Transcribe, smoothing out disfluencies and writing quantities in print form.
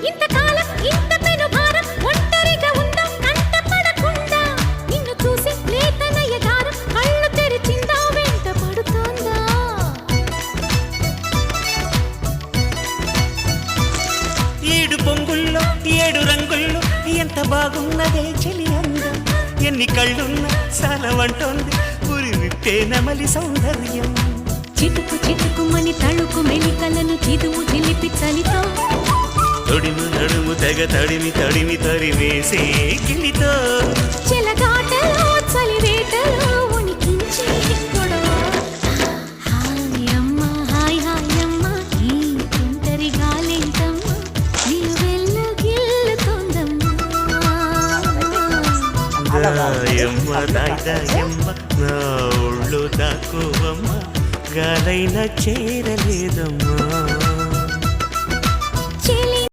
ఇంతకాలం ఇంత పెను భారం ఒంటరిగా ఉందా కంట పడకుండా నిన్ను చూసి లేతనయ్య గారం కళ్ళు తెరిచిందా వెంట పడుతోందా ఏడు పొంగుల్లో ఏడు రంగుల్లో ఎంత బాగున్నదే చెలి అందం ఎన్ని కళ్ళున్నా సాలవంటోంది పురి విప్పే నమలి సౌందర్యం చిటుకు చిటుకుమని తళుకు మెలికలను చిదువు చిలిపి చలితో తొడిము నడుము తెగ తడిమి తడిమి తరివేసే గిలితో చెలగాటలో చలివేటలో ఉనికించే గొడవ హాయమ్మ హాయ్ హాయమ్మ ఈ తుంటరి గాలింతమ్మ నిలువెల్ల గిల్లుతోందమ్మా దాయమ్మ దాయమ్మ నా ఒళ్ళు దాకోవమ్మ గాలైనా చేరలేదమ్మా